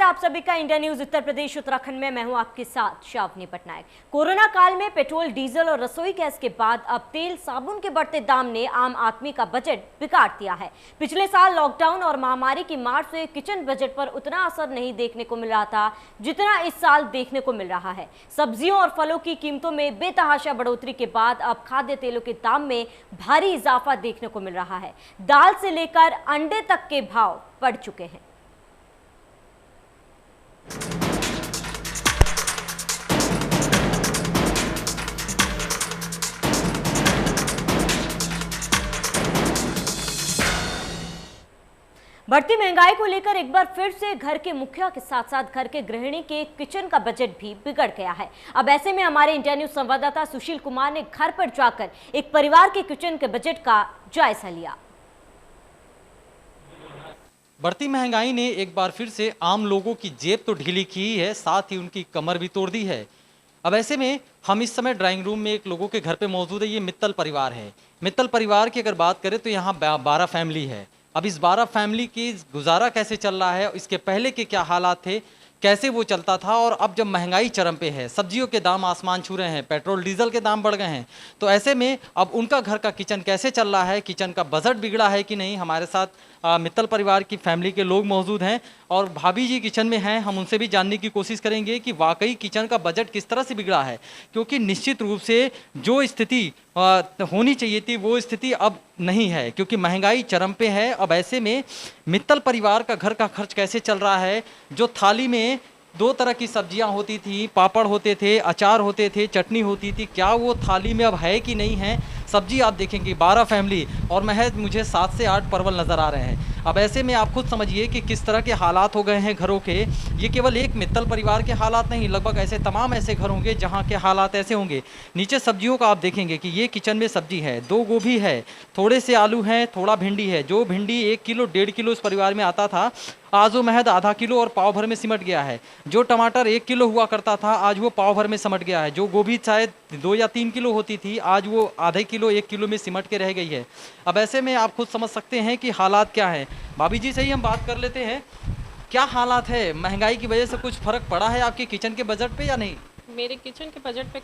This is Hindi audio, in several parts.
आप सभी का इंडिया न्यूज उत्तर प्रदेश उत्तराखंड में। मैं हूं आपके साथ शावनी पटनायक। कोरोना काल में पेट्रोल, डीजल और रसोई गैस के बाद अब तेल साबुन के बढ़ते दाम ने आम आदमी का बजट बिगाड़ दिया है। पिछले साल लॉकडाउन और महामारी की मार से किचन बजट पर उतना असर नहीं देखने को मिल रहा था जितना इस साल देखने को मिल रहा है। सब्जियों और फलों की कीमतों में बेतहाशा बढ़ोतरी के बाद अब खाद्य तेलों के दाम में भारी इजाफा देखने को मिल रहा है। दाल से लेकर अंडे तक के भाव बढ़ चुके हैं। बढ़ती महंगाई को लेकर एक बार फिर से घर के मुखिया के साथ साथ घर के गृहिणी के किचन का बजट भी बिगड़ गया है। अब ऐसे में हमारे इंडिया न्यूज संवाददाता सुशील कुमार ने घर पर जाकर एक परिवार के किचन के बजट का जायजा लिया। बढ़ती महंगाई ने एक बार फिर से आम लोगों की जेब तो ढीली की ही है, साथ ही उनकी कमर भी तोड़ दी है। अब ऐसे में हम इस समय ड्राइंग रूम में एक लोगों के घर पे मौजूद है। ये मित्तल परिवार है। मित्तल परिवार की अगर बात करें तो यहाँ 12 फैमिली है। अब इस 12 फैमिली की गुजारा कैसे चल रहा है, इसके पहले के क्या हालात थे, कैसे वो चलता था, और अब जब महंगाई चरम पे है, सब्जियों के दाम आसमान छू रहे हैं, पेट्रोल डीजल के दाम बढ़ गए हैं, तो ऐसे में अब उनका घर का किचन कैसे चल रहा है, किचन का बजट बिगड़ा है कि नहीं। हमारे साथ मित्तल परिवार की फैमिली के लोग मौजूद हैं और भाभी जी किचन में हैं। हम उनसे भी जानने की कोशिश करेंगे कि वाकई किचन का बजट किस तरह से बिगड़ा है, क्योंकि निश्चित रूप से जो स्थिति होनी चाहिए थी वो स्थिति अब नहीं है, क्योंकि महंगाई चरम पे है। अब ऐसे में मित्तल परिवार का घर का खर्च कैसे चल रहा है। जो थाली में 2 तरह की सब्जियां होती थी, पापड़ होते थे, अचार होते थे, चटनी होती थी, क्या वो थाली में अब है कि नहीं है। सब्जी आप देखेंगे 12 फैमिली और महज मुझे 7 से 8 परवल नज़र आ रहे हैं। अब ऐसे में आप खुद समझिए कि किस तरह के हालात हो गए हैं घरों के। ये केवल एक मित्तल परिवार के हालात नहीं, लगभग ऐसे तमाम ऐसे घर होंगे जहाँ के हालात ऐसे होंगे। नीचे सब्जियों का आप देखेंगे कि ये किचन में सब्जी है, 2 गोभी है, थोड़े से आलू हैं, थोड़ा भिंडी है। जो भिंडी 1 किलो 1.5 किलो इस परिवार में आता था, आज वो महज आधा किलो और पाव भर में सिमट गया है। जो टमाटर 1 किलो हुआ करता था, आज वो पाव भर में सिमट गया है। जो गोभी शायद 2 या 3 किलो होती थी, आज वो आधे किलो 1 किलो में सिमट के रह गई है। अब ऐसे में आप खुद समझ सकते हैं कि हालात क्या हैं। भाभी जी से ही हम बात कर लेते हैं, क्या हालात है, महंगाई की वजह से कुछ फर्क पड़ा है आपके किचन के बजट पे या नहीं? मेरे किचन के बजट पे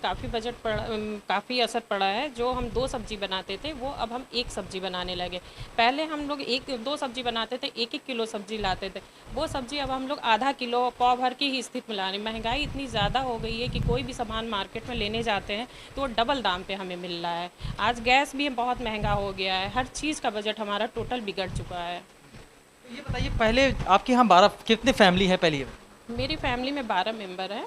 काफ़ी असर पड़ा है। जो हम 2 सब्जी बनाते थे वो अब हम 1 सब्जी बनाने लगे। पहले हम लोग 1-2 सब्जी बनाते थे, 1-1 किलो सब्जी लाते थे। वो सब्जी अब हम लोग आधा किलो पाव भर की ही स्थिति में ला रहे हैं। महंगाई इतनी ज़्यादा हो गई है कि कोई भी सामान मार्केट में लेने जाते हैं तो वो डबल दाम पे हमें मिल रहा है। आज गैस भी बहुत महंगा हो गया है। हर चीज़ का बजट हमारा टोटल बिगड़ चुका है। ये बताइए, पहले आपके यहाँ 12 कितने फैमिली है पहले? मेरी फैमिली में 12 मेंबर हैं।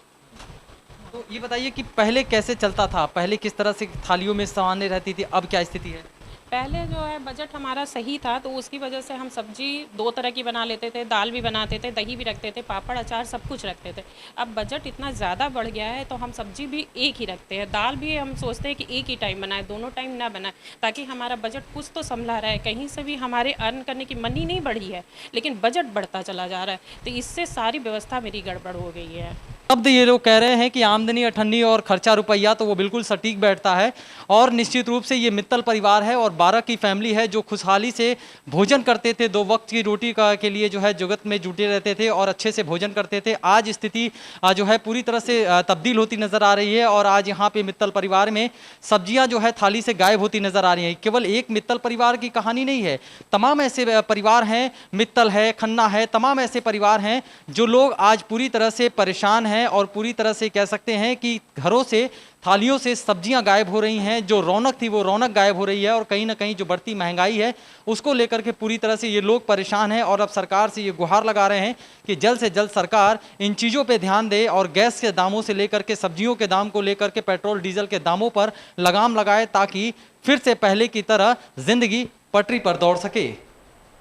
तो ये बताइए कि पहले कैसे चलता था, पहले किस तरह से थालियों में सामान्य रहती थी, अब क्या स्थिति है? पहले जो है बजट हमारा सही था, तो उसकी वजह से हम सब्जी 2 तरह की बना लेते थे, दाल भी बनाते थे, दही भी रखते थे, पापड़ अचार सब कुछ रखते थे। अब बजट इतना ज़्यादा बढ़ गया है तो हम सब्जी भी एक ही रखते हैं, दाल भी हम सोचते हैं कि एक ही टाइम बनाए, दोनों टाइम ना बनाए, ताकि हमारा बजट कुछ तो संभला रहा है। कहीं से भी हमारे अर्न करने की मनी नहीं बढ़ी है, लेकिन बजट बढ़ता चला जा रहा है, तो इससे सारी व्यवस्था मेरी गड़बड़ हो गई है। अब ये लोग कह रहे हैं कि आमदनी अठन्नी और खर्चा रुपया, तो वो बिल्कुल सटीक बैठता है। और निश्चित रूप से ये मित्तल परिवार है और 12 की फैमिली है जो खुशहाली से भोजन करते थे, 2 वक्त की रोटी का के लिए जो है जगत में जुटे रहते थे और अच्छे से भोजन करते थे। आज स्थिति जो है पूरी तरह से तब्दील होती नज़र आ रही है और आज यहाँ पे मित्तल परिवार में सब्जियाँ जो है थाली से गायब होती नज़र आ रही हैं। केवल एक मित्तल परिवार की कहानी नहीं है, तमाम ऐसे परिवार हैं, मित्तल है, खन्ना है, तमाम ऐसे परिवार हैं जो लोग आज पूरी तरह से परेशान हैं और पूरी तरह से कह सकते हैं कि घरों से, थालियों से सब्जियां गायब हो रही हैं। जो रौनक थी वो रौनक गायब हो रही है और कहीं ना कहीं जो बढ़ती महंगाई है उसको लेकर के पूरी तरह से ये लोग परेशान हैं और अब सरकार से ये गुहार लगा रहे हैं कि जल्द से जल्द सरकार इन चीज़ों पे ध्यान दे और गैस के दामों से लेकर के सब्जियों के दाम को लेकर के पेट्रोल डीजल के दामों पर लगाम लगाए, ताकि फिर से पहले की तरह जिंदगी पटरी पर दौड़ सके।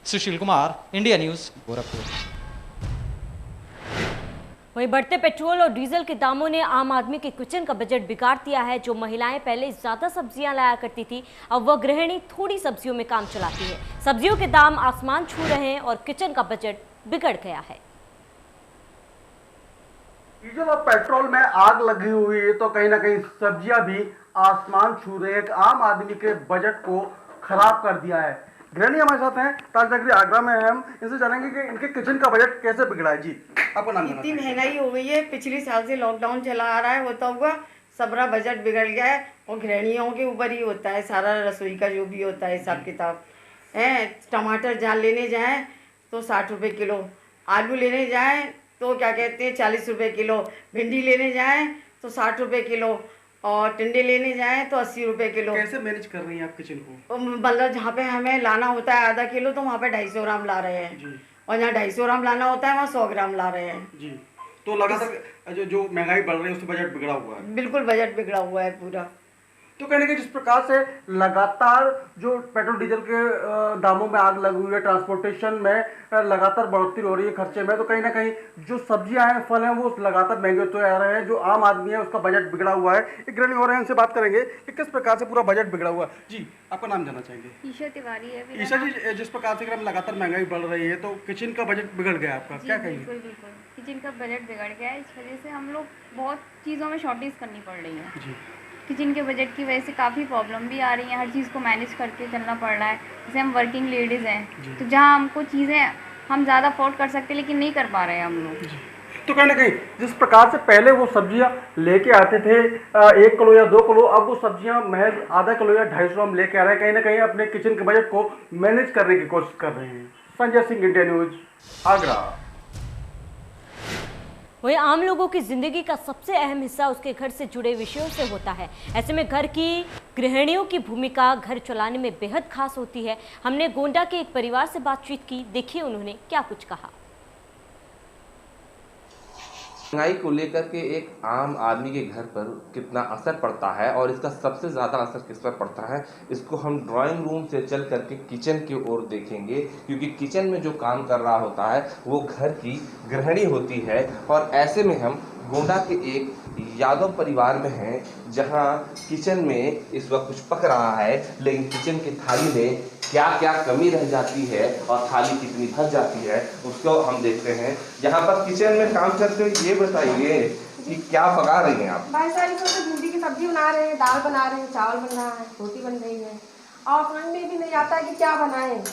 Sushil Kumar, India news, Gorakhpur. वहीं बढ़ते पेट्रोल और डीजल के दामों ने आम आदमी के किचन का बजट बिगाड़ दिया है। जो महिलाएं पहले ज्यादा सब्जियां लाया करती थी, अब वह गृहिणी थोड़ी सब्जियों में काम चलाती है। सब्जियों के दाम आसमान छू रहे हैं और किचन का बजट बिगड़ गया है। डीजल और पेट्रोल में आग लगी हुई है तो कहीं ना कहीं सब्जियां भी आसमान छू रहे हैं। आम आदमी के बजट को खराब कर दिया है। गृहिणी हमारे साथ हैं ताजनगरी आगरा में हैं हम, इनसे जानेंगे कि इनके किचन का बजट कैसे बिगड़ा है। जी, आपका नाम इतनी महंगाई हो गई है, पिछले साल से लॉकडाउन चला आ रहा है, होता हुआ सबरा बजट बिगड़ गया है और गृहिणियों के ऊपर ही होता है सारा रसोई का जो भी होता है हिसाब किताब है। टमाटर जहाँ लेने जाएं तो 60 रुपये किलो, आलू लेने जाएं तो क्या कहते हैं 40 रुपये किलो, भिंडी लेने जाएं तो 60 रुपये किलो और टिंडे लेने जाएं तो 80 रुपये किलो। कैसे मैनेज कर रही हैं आप किचन को? मतलब जहाँ पे हमें लाना होता है आधा किलो तो वहाँ पे 250 ग्राम ला रहे हैं जी, और जहाँ 250 ग्राम लाना होता है वहाँ 100 ग्राम ला रहे हैं। जी, तो लगातार जो महंगाई बढ़ रही है उससे बजट बिगड़ा हुआ है। बिल्कुल बजट बिगड़ा हुआ है पूरा। तो कहने के जिस प्रकार से लगातार जो पेट्रोल डीजल के दामों में आग लगी हुई है, ट्रांसपोर्टेशन में लगातार बढ़ोतरी हो रही है खर्चे में, तो कहीं ना कहीं जो सब्जियां हैं, फल हैं, वो लगातार महंगे होते आ रहे हैं। जो आम आदमी है उसका बजट बिगड़ा हुआ है। एक गृहिणी हो रहे हैं, उनसे बात करेंगे कि किस प्रकार से पूरा बजट बिगड़ा हुआ है। जी, आपका नाम जानना चाहेंगे? ईशा तिवारी है मेरा ईशा नाम। जी, जिस प्रकार से अगर हम लगातार महंगाई बढ़ रही है तो किचन का बजट बिगड़ गया आपका, जी, क्या कहेंगे? बिल्कुल बिल्कुल किचन का बजट बिगड़ गया है। इस वजह से हम लोग बहुत चीज़ों में शॉर्टेज करनी पड़ रही है। जी, किचन के बजट की वजह से काफ़ी प्रॉब्लम भी आ रही है, हर चीज़ को मैनेज करके चलना पड़ रहा है। जैसे हम वर्किंग लेडीज़ हैं तो जहाँ हमको चीज़ें हम ज़्यादा अफोर्ड कर सकते हैं लेकिन नहीं कर पा रहे हैं हम लोग। तो कहीं ना कहीं जिस प्रकार से पहले वो सब्जियां लेके आते थे 1 किलो या 2 किलो, अब वो सब्जियां महज आधा किलो या 250 ग्राम लेके आ रहे हैं। कहीं ना कहीं अपने किचन के बजट को मैनेज करने की कोशिश कर रहे हैं। Sanjay Singh, India news, Agra. वही आम लोगों की जिंदगी का सबसे अहम हिस्सा उसके घर से जुड़े विषयों से होता है। ऐसे में घर की गृहिणियों की भूमिका घर चलाने में बेहद खास होती है। हमने गोंडा के एक परिवार से बातचीत की, देखिए उन्होंने क्या कुछ कहा। महंगाई को लेकर के एक आम आदमी के घर पर कितना असर पड़ता है और इसका सबसे ज़्यादा असर किस पर पड़ता है, इसको हम ड्राइंग रूम से चल करके किचन की ओर देखेंगे। क्योंकि किचन में जो काम कर रहा होता है वो घर की गृहिणी होती है। और ऐसे में हम गोंडा के एक यादव परिवार में हैं जहां किचन में इस वक्त कुछ पक रहा है, लेकिन किचन की थाली में क्या क्या कमी रह जाती है और थाली कितनी भर जाती है उसको हम देखते हैं। यहाँ पर किचन में काम करते हुए ये बताइए कि क्या पका रही हैं आप? भाई सारी तो भिंडी की सब्जी बना रहे हैं, दाल बना रहे हैं, चावल बन रहा है, रोटी बन रही है और समझ में भी नहीं आता है कि क्या बनाएं,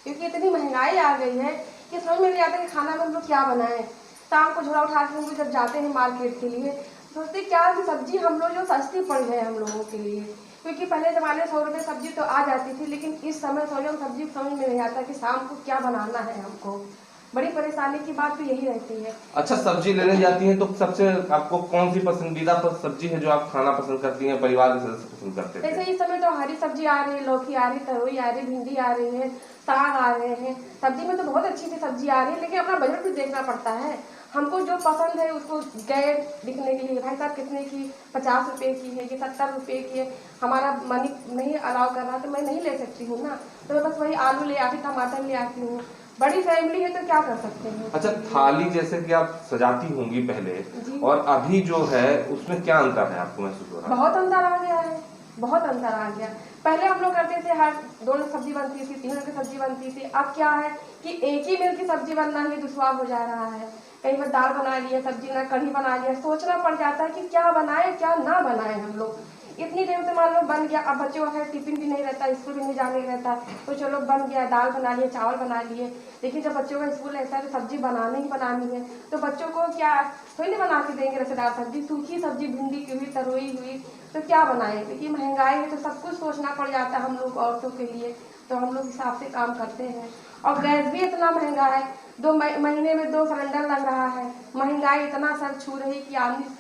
क्योंकि इतनी महंगाई आ गई है कि समझ में नहीं आता कि खाना में हम लोग क्या बनाएं। शाम को झोला उठा के हम लोग जब जाते हैं मार्केट के लिए सोचते क्या कि सब्जी हम लोग जो सस्ती पड़ जाए हम लोगों के लिए, क्योंकि पहले ज़माने 100 रुपये सब्जी तो आ जाती थी, लेकिन इस समय सोचो सब्जी समझ में नहीं आता कि शाम को क्या बनाना है हमको। बड़ी परेशानी की बात तो यही रहती है। अच्छा, सब्जी लेने जाती हैं तो सबसे आपको कौन सी पसंदीदा सब्जी है जो आप खाना पसंद करती हैं, परिवार के सदस्य पसंद करते हैं? जैसे इस समय तो हरी सब्जी आ रही है, लौकी आ रही, तरोई आ रही, भिंडी आ रही है, साग आ रहे हैं। सब्जी में तो बहुत अच्छी सी सब्जी आ रही है, लेकिन अपना बजट भी देखना पड़ता है। हमको जो पसंद है उसको गए दिखने के लिए भाई साहब कितने की 50 रुपये की है, ये 70 रुपये की है, हमारा मनी नहीं अलाउ कर रहा तो मैं नहीं ले सकती हूँ ना, तो मैं बस वही आलू ले आती, टमाटर ले आती हूँ। बड़ी फैमिली है तो क्या कर सकते हैं। अच्छा, थाली जैसे कि आप सजाती होंगी पहले और अभी जो है उसमें क्या अंतर है आपको महसूस हो रहा है? बहुत अंतर आ गया है, बहुत अंतर आ गया। पहले हम लोग करते थे हर 2 सब्जी बनती थी, 3 की सब्जी बनती थी। अब क्या है कि एक ही मिल की सब्जी बनना ही दुश्वार हो जा रहा है। कहीं पर दाल बना लिया, सब्जी ना कढ़ी बना लिया, सोचना पड़ जाता है कि क्या बनाए क्या ना बनाए हम लोग। इतनी देर से मान लो बन गया, अब बच्चों का टिफिन भी नहीं रहता, स्कूल भी नहीं जाने रहता, तो चलो बन गया, दाल बना लिए, चावल बना लिए। लेकिन जब बच्चों का स्कूल रहता है तो सब्जी बनानी ही बनानी है, तो बच्चों को क्या थोड़ी नहीं बना के देंगे रसेदार सब्जी, सूखी सब्जी भिंडी की हुई, तरोई हुई, तो क्या बनाए। क्योंकि महंगाई है तो सब कुछ सोचना पड़ जाता है हम लोग औरतों के लिए, तो हम लोग हिसाब से काम करते हैं। और गैस भी इतना महंगा है, 2 महीने में 2 सिलेंडर लग रहा है। महंगाई इतना सर छू रही कि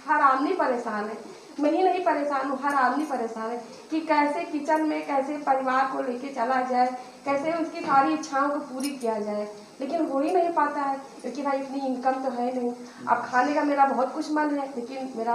हर आदमी परेशान है। मैं ही नहीं परेशान हूँ, हर आदमी परेशान है कि कैसे किचन में कैसे परिवार को लेके चला जाए, कैसे उसकी सारी इच्छाओं को पूरी किया जाए, लेकिन हो ही नहीं पाता है क्योंकि भाई इतनी इनकम तो है नहीं। अब खाने का मेरा बहुत कुछ मन है, लेकिन मेरा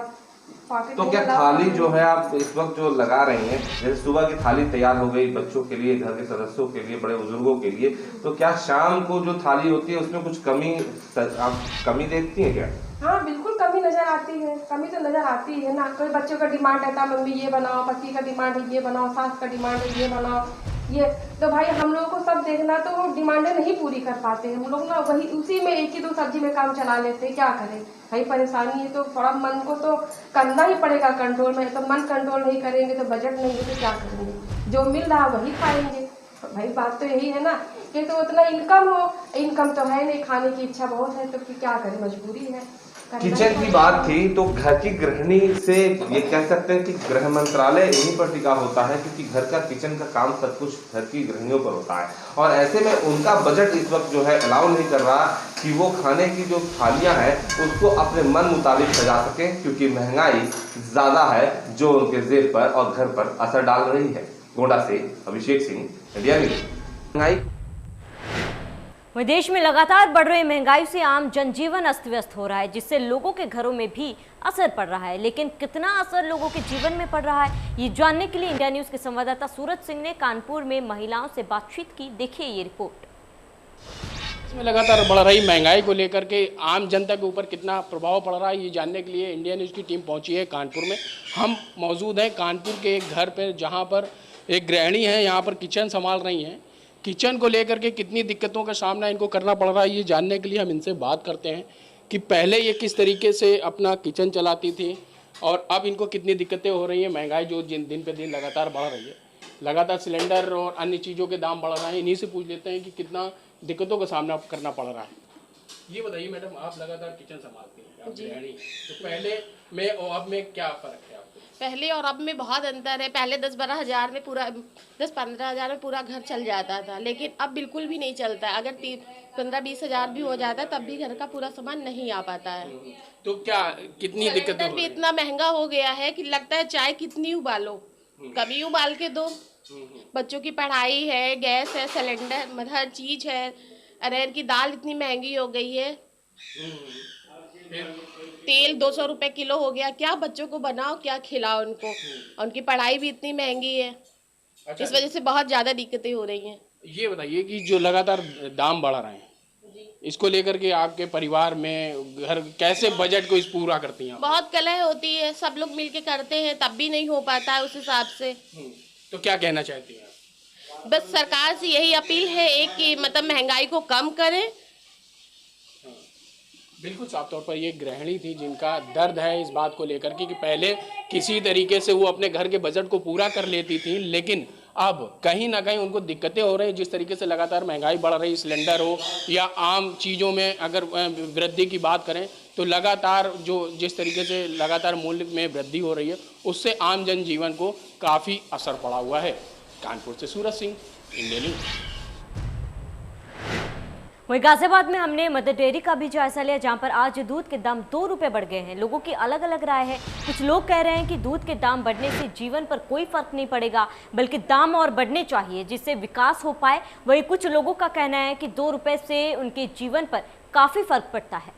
पॉकेट। तो क्या थाली जो है आप इस वक्त जो लगा रही हैं, जैसे सुबह की थाली तैयार हो गई बच्चों के लिए, घर के सदस्यों के लिए, बड़े बुजुर्गों के लिए, तो क्या शाम को जो थाली होती है उसमें कुछ आप कमी देखती हैं क्या? हाँ बिल्कुल कमी नजर आती है, कमी तो नजर आती है ना। कोई बच्चों का डिमांड रहता है मम्मी ये बनाओ, पति का डिमांड है ये बनाओ, सास का डिमांड है ये बनाओ, ये तो भाई हम लोगों को सब देखना, तो वो डिमांडें नहीं पूरी कर पाते हम लोग ना, वही उसी में 1 ही 2 सब्जी में काम चला लेते हैं। क्या करें भाई, परेशानी है तो थोड़ा मन को तो करना ही पड़ेगा कंट्रोल में। तो मन कंट्रोल नहीं करेंगे तो बजट नहीं है तो क्या करेंगे, जो मिल रहा वही खाएंगे। भाई बात तो यही है ना कि तो उतना इनकम तो है नहीं, खाने की इच्छा बहुत है तो फिर क्या करें, मजबूरी है। किचन की बात थी तो घर की गृहिणी से ये कह सकते हैं कि गृह मंत्रालय यहीं पर टिका होता है, क्योंकि घर का किचन का काम सब कुछ घर की गृहिणियों पर होता है। और ऐसे में उनका बजट इस वक्त जो है अलाउ नहीं कर रहा कि वो खाने की जो थालियां हैं उसको अपने मन मुताबिक सजा सकें, क्योंकि महंगाई ज़्यादा है जो उनके जेब पर और घर पर असर डाल रही है। गोंडा से अभिषेक सिंह, इंडिया न्यूज़। महंगाई वहीं देश में लगातार बढ़ रही महंगाई से आम जनजीवन अस्त व्यस्त हो रहा है, जिससे लोगों के घरों में भी असर पड़ रहा है। लेकिन कितना असर लोगों के जीवन में पड़ रहा है, ये जानने के लिए इंडिया न्यूज़ के संवाददाता सूरज सिंह ने कानपुर में महिलाओं से बातचीत की। देखिए ये रिपोर्ट। इसमें लगातार बढ़ रही महंगाई को लेकर के आम जनता के ऊपर कितना प्रभाव पड़ रहा है, ये जानने के लिए इंडिया न्यूज़ की टीम पहुंची है कानपुर में। हम मौजूद हैं कानपुर के एक घर पर, जहां पर एक गृहिणी है, यहाँ पर किचन संभाल रही हैं। किचन को लेकर के कितनी दिक्कतों का सामना इनको करना पड़ रहा है, ये जानने के लिए हम इनसे बात करते हैं कि पहले ये किस तरीके से अपना किचन चलाती थी और अब इनको कितनी दिक्कतें हो रही हैं। महंगाई जो दिन पे दिन लगातार बढ़ रही है, लगातार सिलेंडर और अन्य चीज़ों के दाम बढ़ रहे हैं। इन्हीं से पूछ लेते हैं कि कितना दिक्कतों का सामना करना पड़ रहा है। ये बताइए मैडम, आप लगातार किचन संभालती हैं, आप गृहिणी, तो पहले में और अब में क्या फ़र्क है? पहले और अब में बहुत अंतर है। पहले 10-12 हज़ार में पूरा 10-15 हज़ार में पूरा घर चल जाता था, लेकिन अब बिल्कुल भी नहीं चलता। अगर 15-20 हज़ार भी हो जाता है तब भी घर का पूरा सामान नहीं आ पाता है। तो क्या कितनी दिक्कत भी इतना महंगा हो गया है कि लगता है चाय कितनी उबालो, कभी उबाल के दो। बच्चों की पढ़ाई है, गैस है, सिलेंडर, मतलब हर चीज़ है। अरहर की दाल इतनी महंगी हो गई है, तेल 200 रुपए किलो हो गया। क्या बच्चों को बनाओ, क्या खिलाओ उनको, उनकी पढ़ाई भी इतनी महंगी है। अच्छा, इस वजह से बहुत ज़्यादा दिक्कतें हो रही हैं। ये बताइए कि जो लगातार दाम बढ़ रहे हैं, इसको लेकर के आपके परिवार में घर कैसे बजट को इस पूरा करती हैं? बहुत कलह होती है, सब लोग मिलके करते हैं तब भी नहीं हो पाता है उस हिसाब से। तो क्या कहना चाहती हैं? बस सरकार से यही अपील है एक कि मतलब महंगाई को कम करें। बिल्कुल साफ तौर पर ये गृहिणी थी जिनका दर्द है इस बात को लेकर कि पहले किसी तरीके से वो अपने घर के बजट को पूरा कर लेती थी, लेकिन अब कहीं ना कहीं उनको दिक्कतें हो रही हैं। जिस तरीके से लगातार महंगाई बढ़ रही, सिलेंडर हो या आम चीज़ों में अगर वृद्धि की बात करें तो लगातार जिस तरीके से लगातार मूल्य में वृद्धि हो रही है, उससे आम जनजीवन को काफ़ी असर पड़ा हुआ है। कानपुर से सूरज सिंह, इंडिया न्यूज़। वहीं गाजियाबाद में हमने मदर डेयरी का भी जायजा लिया, जहां पर आज दूध के दाम 2 रुपए बढ़ गए हैं। लोगों की अलग अलग राय है। कुछ लोग कह रहे हैं कि दूध के दाम बढ़ने से जीवन पर कोई फर्क नहीं पड़ेगा, बल्कि दाम और बढ़ने चाहिए जिससे विकास हो पाए। वहीं कुछ लोगों का कहना है कि 2 रुपए से उनके जीवन पर काफी फर्क पड़ता है।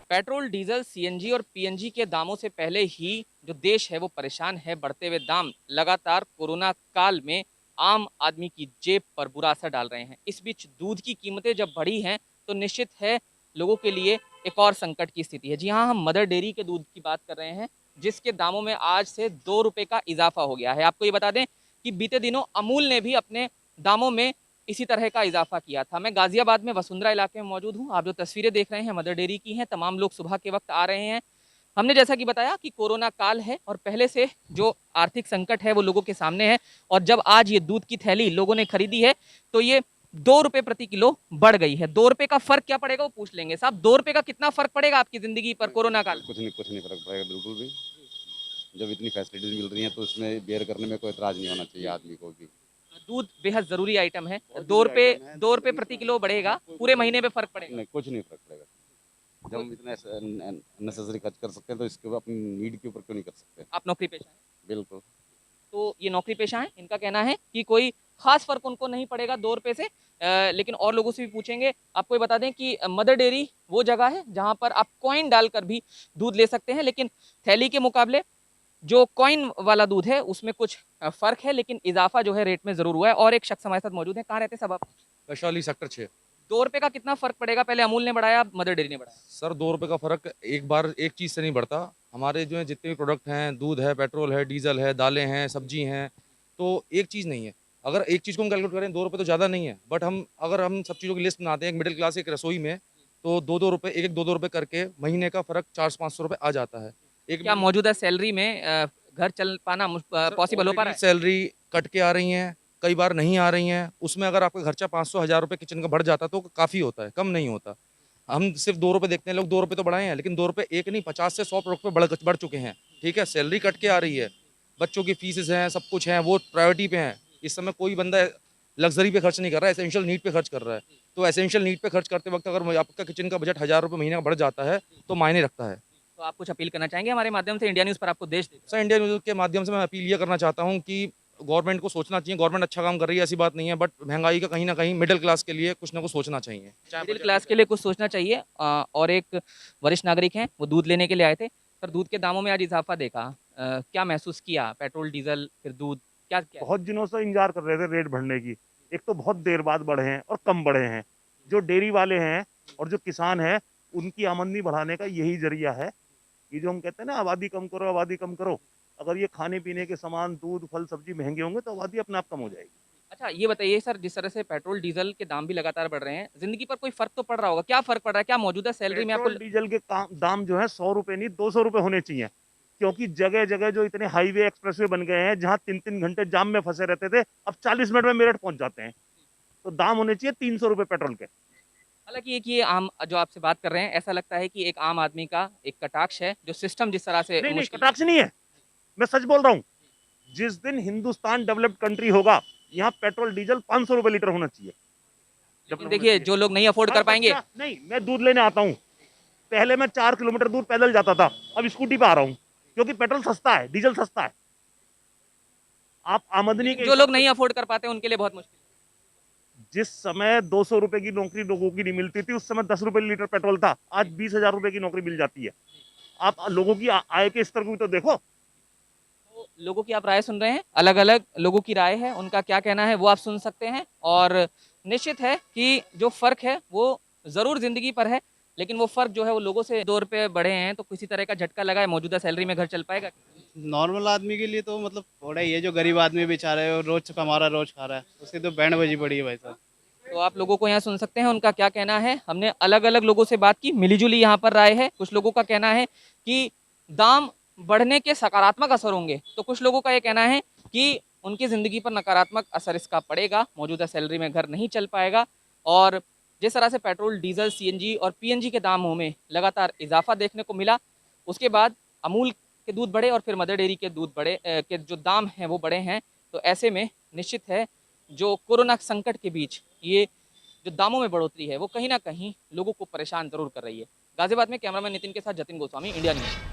पेट्रोल, डीजल, सीएनजी और पीएनजी के दामों से पहले ही जो देश है वो परेशान है। बढ़ते हुए दाम लगातार कोरोना काल में आम आदमी की जेब पर बुरा असर डाल रहे हैं। इस बीच दूध की कीमतें जब बढ़ी हैं तो निश्चित है लोगों के लिए एक और संकट की स्थिति है। जी हाँ, हम मदर डेयरी के दूध की बात कर रहे हैं, जिसके दामों में आज से 2 रुपये का इजाफा हो गया है। आपको ये बता दें कि बीते दिनों अमूल ने भी अपने दामों में इसी तरह का इजाफा किया था। मैं गाजियाबाद में वसुंधरा इलाके में मौजूद हूँ। आप जो तस्वीरें देख रहे हैं मदर डेयरी की हैं। तमाम लोग सुबह के वक्त आ रहे हैं। हमने जैसा कि बताया कि कोरोना काल है और पहले से जो आर्थिक संकट है वो लोगों के सामने है, और जब आज ये दूध की थैली लोगों ने खरीदी है तो ये 2 रुपये प्रति किलो बढ़ गई है। 2 रुपये का फर्क क्या पड़ेगा वो पूछ लेंगे। साहब, 2 रुपये का कितना फर्क पड़ेगा आपकी जिंदगी पर कोरोना काल? कुछ नहीं फर्क पड़ेगा, बिल्कुल भी। जब इतनी फैसिलिटीज मिल रही हैं तो इसमें बेयर करने में कोई एतराज नहीं होना चाहिए आदमी को भी। दूध बेहद जरूरी आइटम है। 2 रुपये प्रति किलो बढ़ेगा, पूरे महीने में फर्क पड़ेगा? नहीं, कुछ नहीं फर्क पड़ेगा। जब हम इतना नेसेसरी खर्च कर सकते हैं तो इसके अपनी नीड के ऊपर क्यों नहीं कर सकते? आप नौकरी पेशा हैं? बिल्कुल। तो ये नौकरी पेशा है, इनका कहना है कि कोई खास फर्क उनको नहीं पड़ेगा 2 रुपये से। लेकिन और लोगों से भी पूछेंगे। आपको ये बता दें कि मदर डेयरी वो जगह है जहाँ पर आप कॉइन डालकर भी दूध ले सकते हैं, लेकिन थैली के मुकाबले जो कॉइन वाला दूध है उसमें कुछ फर्क है, लेकिन इजाफा जो है रेट में जरूर हुआ है। और एक शख्स हमारे साथ मौजूद है। कहाँ रहते हैं सब आप? वैशाली सेक्टर 6। 2 रुपये का कितना फर्क पड़ेगा? पहले अमूल ने बढ़ाया, मदर डेयरी ने बढ़ाया। सर 2 रुपये का फर्क एक बार एक चीज़ से नहीं बढ़ता। हमारे जो है जितने भी प्रोडक्ट हैं, दूध है, पेट्रोल है, डीजल है, दालें हैं, सब्जी हैं, तो एक चीज़ नहीं है। अगर एक चीज़ को हम कैलकुलेट करें 2 रुपये तो ज़्यादा नहीं है, बट अगर हम सब चीज़ों की लिस्ट बनाते हैं एक मिडिल क्लास एक रसोई में, तो 2-2 रुपये, एक 2-2 रुपये करके महीने का फ़र्क 400-500 रुपये आ जाता है। क्या मौजूदा सैलरी में घर चल पाना पॉसिबल हो पा रहा है? सैलरी कट के आ रही हैं, कई बार नहीं आ रही हैं। उसमें अगर आपका खर्चा 500-1000 रुपये किचन का बढ़ जाता तो काफ़ी होता है, कम नहीं होता। हम सिर्फ 2 रुपये देखते हैं, लोग 2 रुपये तो बढ़ाए हैं, लेकिन 2 रुपये एक नहीं 50 से 100 रुपये बढ़ चुके हैं। ठीक है, सैलरी कट के आ रही है, बच्चों की फीसेस हैं, सब कुछ हैं, वो प्रायोरिटी पे हैं। इस समय कोई बंदा लग्जरी पे खर्च नहीं कर रहा है, एसेंशियल नीड पे खर्च कर रहा है। तो एसेंशियल नीड पे खर्च करते वक्त अगर आपका किचन का बजट 1000 रुपये महीने का बढ़ जाता है तो मायने रखता है। तो आप कुछ अपील करना चाहेंगे हमारे माध्यम से, इंडिया न्यूज़ पर आपको देश सर, इंडिया न्यूज़ के माध्यम से मैं अपील ये करना चाहता हूँ कि गवर्नमेंट को सोचना चाहिए। गवर्नमेंट अच्छा काम कर रही है, ऐसी बात नहीं है, बट महंगाई का कहीं ना कहीं मिडिल क्लास के लिए कुछ ना कुछ सोचना चाहिए। मिडिल क्लास के लिए कुछ सोचना चाहिए। और एक वरिष्ठ नागरिक हैं, वो दूध लेने के लिए आए थे। सर, दूध के दामों में आज इजाफा देखा, क्या महसूस किया? पेट्रोल, डीजल, फिर दूध, क्या बहुत दिनों से इंतजार कर रहे थे रेट बढ़ने की। एक तो बहुत देर बाद बढ़े हैं और कम बढ़े हैं। जो डेयरी वाले हैं और जो किसान हैं, उनकी आमदनी बढ़ाने का यही जरिया है। ये जो हम कहते हैं ना, आबादी कम करो, आबादी कम करो, अगर ये खाने पीने के सामान, दूध, फल, सब्जी महंगे होंगे तो आबादी अपने आप कम हो जाएगी। अच्छा, ये बताइए सर, जिस तरह से पेट्रोल डीजल के दाम भी लगातार बढ़ रहे हैं, जिंदगी पर कोई फर्क तो पड़ रहा होगा? क्या फर्क पड़ रहा है? क्या मौजूदा सैलरी में आपको? पेट्रोल डीजल के दाम जो है 100 रुपए नहीं 200 रुपए होने चाहिए, क्योंकि जगह जगह जो इतने हाईवे एक्सप्रेसवे बन गए हैं, जहाँ 3-3 घंटे जाम में फंसे रहते थे, अब 40 मिनट में मेरठ पहुंच जाते हैं। तो दाम होने चाहिए 300 रुपए पेट्रोल के। हालांकि एक ये आम जो आपसे बात कर रहे हैं, ऐसा लगता है कि एक आम आदमी का एक कटाक्ष है, जो सिस्टम जिस तरह से नहीं, कटाक्ष नहीं है, मैं सच बोल रहा हूँ। जिस दिन हिंदुस्तान डेवलप्ड कंट्री होगा, यहाँ पेट्रोल डीजल 500 रुपए लीटर होना चाहिए। लेकिन देखिए, जो लोग नहीं अफोर्ड कर पाएंगे। नहीं, मैं दूध लेने आता हूँ, पहले मैं 4 किलोमीटर दूर पैदल जाता था, अब स्कूटी पे आ रहा हूँ, क्योंकि पेट्रोल सस्ता है, डीजल सस्ता है। आप आमदनी के जो लोग नहीं अफोर्ड कर पाते उनके लिए बहुत मुश्किल। जिस समय 200 रुपए की नौकरी लोगों की नहीं मिलती थी, उस समय 10 रुपए लीटर पेट्रोल था। आज 20,000 रुपए की नौकरी मिल जाती है। आप लोगों की आय के स्तर को भी तो देखो। तो लोगों की आप राय सुन रहे हैं, अलग अलग लोगों की राय है, उनका क्या कहना है वो आप सुन सकते हैं। और निश्चित है कि जो फर्क है वो जरूर जिंदगी पर है, लेकिन वो फर्क जो है वो लोगों से 2 रुपये बढ़े हैं तो किसी तरह का झटका लगा है, मौजूदा सैलरी में घर चल पाएगा? नॉर्मल आदमी के लिए तो मतलब थोड़ा ही है, जो गरीब आदमी बेचारा है, रोज कमा रहा है, रोज खा रहा है, उसकी तो बैंड बजी पड़ी है भाई साहब। तो आप लोगों को यहाँ सुन सकते हैं, उनका क्या कहना है। हमने अलग अलग लोगों से बात की, मिलीजुली यहाँ पर राय है। कुछ लोगों का कहना है कि दाम बढ़ने के सकारात्मक असर होंगे, तो कुछ लोगों का ये कहना है कि उनकी ज़िंदगी पर नकारात्मक असर इसका पड़ेगा, मौजूदा सैलरी में घर नहीं चल पाएगा। और जिस तरह से पेट्रोल, डीजल, सीएनजी और पीएनजी के दामों में लगातार इजाफा देखने को मिला, उसके बाद अमूल के दूध बढ़े और फिर मदर डेयरी के दूध बढ़े के जो दाम हैं वो बढ़े हैं। तो ऐसे में निश्चित है जो कोरोना संकट के बीच ये जो दामों में बढ़ोतरी है वो कहीं ना कहीं लोगों को परेशान जरूर कर रही है। गाजियाबाद में कैमरामैन नितिन के साथ जतिन गोस्वामी, इंडिया न्यूज़।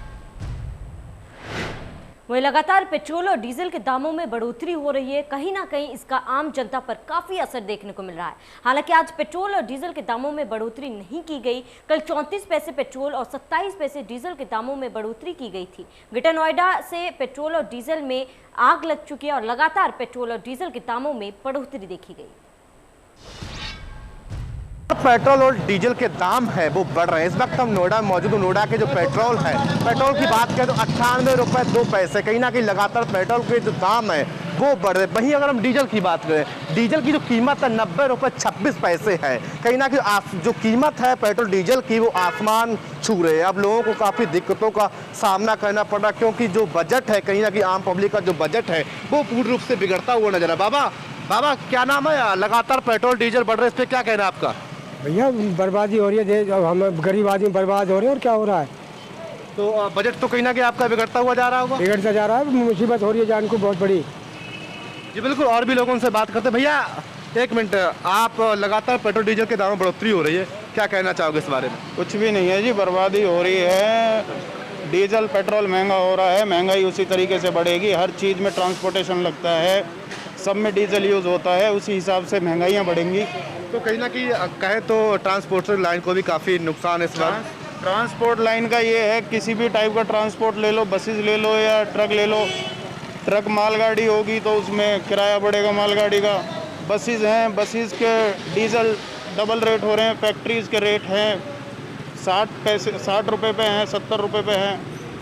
वहीं लगातार पेट्रोल और डीजल के दामों में बढ़ोतरी हो रही है, कहीं ना कहीं इसका आम जनता पर काफ़ी असर देखने को मिल रहा है। हालांकि आज पेट्रोल और डीजल के दामों में बढ़ोतरी नहीं की गई। कल 34 पैसे पेट्रोल और 27 पैसे डीजल के दामों में बढ़ोतरी की गई थी। ग्रेटर नोएडा से पेट्रोल और डीजल में आग लग चुकी है और लगातार पेट्रोल और डीजल के दामों में बढ़ोतरी देखी गई। पेट्रोल और डीजल के दाम है वो बढ़ रहे हैं। इस वक्त हम नोएडा में मौजूद हूँ। नोएडा के जो पेट्रोल है, पेट्रोल की बात करें तो 98 रुपये 2 पैसे, कहीं ना कहीं लगातार पेट्रोल के जो दाम है वो बढ़ रहे हैं। वहीं अगर हम डीजल की बात करें, डीजल की जो कीमत है 90 रुपये 26 पैसे है। कहीं ना कहीं जो कीमत है पेट्रोल डीजल की वो आसमान छू रहे हैं। अब लोगों को काफ़ी दिक्कतों का सामना करना पड़ रहा, क्योंकि जो बजट है, कहीं ना कहीं आम पब्लिक का जो बजट है वो पूर्ण रूप से बिगड़ता हुआ नजर है। बाबा क्या नाम है? लगातार पेट्रोल डीजल बढ़ रहे हैं, इस पर क्या कहना है आपका? भैया बर्बादी हो रही है, हम गरीब आदमी बर्बाद हो रहे हैं। और क्या हो रहा है? तो बजट तो कहीं ना कहीं आपका बिगड़ता हुआ जा रहा होगा। बिगड़ता जा रहा है, मुसीबत हो रही है जान को बहुत बड़ी। जी बिल्कुल, और भी लोगों से बात करते हैं। भैया एक मिनट, आप लगातार पेट्रोल डीजल के दाम में बढ़ोतरी हो रही है, क्या कहना चाहोगे इस बारे में? कुछ भी नहीं है जी, बर्बादी हो रही है। डीजल पेट्रोल महंगा हो रहा है, महंगाई उसी तरीके से बढ़ेगी। हर चीज़ में ट्रांसपोर्टेशन लगता है, सब में डीजल यूज़ होता है, उसी हिसाब से महंगाइयाँ बढ़ेंगी। तो कहीं ना कहीं कहें तो ट्रांसपोर्ट लाइन को भी काफ़ी नुकसान है इस बार। ट्रांसपोर्ट लाइन का ये है, किसी भी टाइप का ट्रांसपोर्ट ले लो, बसेस ले लो या ट्रक ले लो। ट्रक मालगाड़ी होगी तो उसमें किराया बढ़ेगा मालगाड़ी का। बसेस हैं, बसेस के डीजल डबल रेट हो रहे हैं। फैक्ट्रीज़ के रेट हैं 60 रुपये पे हैं, 70 रुपये पे हैं।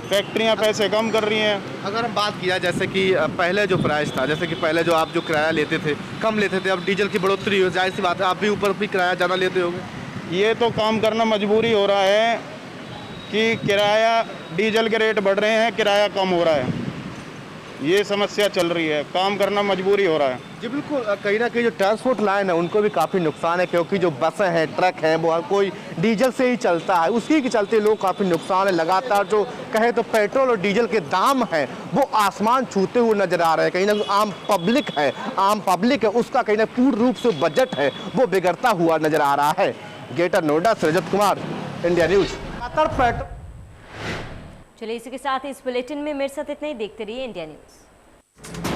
फैक्ट्रियाँ पैसे कम कर रही हैं। अगर हम बात किया जैसे कि पहले जो प्राइस था, जैसे कि पहले जो आप जो किराया लेते थे कम लेते थे, अब डीजल की बढ़ोतरी हो, जाहिर सी बात है आप भी ऊपर भी किराया ज़्यादा लेते होंगे। ये तो काम करना मजबूरी हो रहा है कि किराया, डीजल के रेट बढ़ रहे हैं, किराया कम हो रहा है। ये समस्या चल रही है, काम करना मजबूरी हो रहा है। जी बिल्कुल, कहीं ना कहीं जो ट्रांसपोर्ट लाइन है उनको भी काफ़ी नुकसान है, क्योंकि जो बसें हैं, ट्रक हैं, वो हर कोई डीजल से ही चलता है, उसी के चलते लोग काफ़ी नुकसान है। लगातार जो कहे तो पेट्रोल और डीजल के दाम हैं वो आसमान छूते हुए नजर आ रहे हैं। कहीं ना आम पब्लिक है उसका कहीं ना पूर्ण रूप से बजट है वो बिगड़ता हुआ नजर आ रहा है। ग्रेटर नोएडा से रजत कुमार, इंडिया न्यूज। चलिए इसी के साथ इस बुलेटिन में मेरे साथ इतना ही। देखते रहिए इंडिया न्यूज।